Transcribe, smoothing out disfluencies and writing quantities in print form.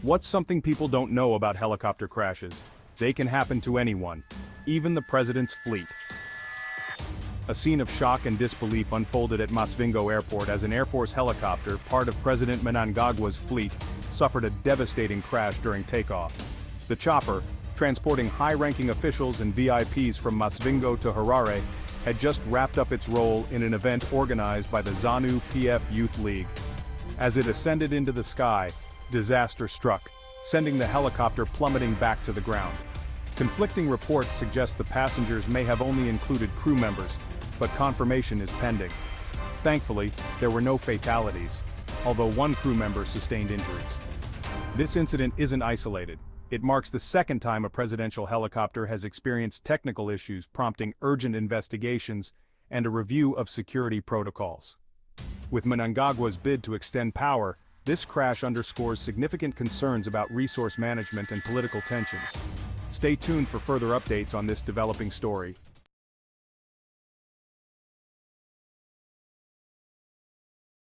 What's something people don't know about helicopter crashes? They can happen to anyone, even the president's fleet. A scene of shock and disbelief unfolded at Masvingo Airport as an Air Force helicopter, part of President Mnangagwa's fleet, suffered a devastating crash during takeoff. The chopper, transporting high-ranking officials and VIPs from Masvingo to Harare, had just wrapped up its role in an event organized by the ZANU PF Youth League. As it ascended into the sky, disaster struck, sending the helicopter plummeting back to the ground. Conflicting reports suggest the passengers may have only included crew members, but confirmation is pending. Thankfully, there were no fatalities, although one crew member sustained injuries. This incident isn't isolated. It marks the second time a presidential helicopter has experienced technical issues, prompting urgent investigations and a review of security protocols. With Mnangagwa's bid to extend power, this crash underscores significant concerns about resource management and political tensions. Stay tuned for further updates on this developing story.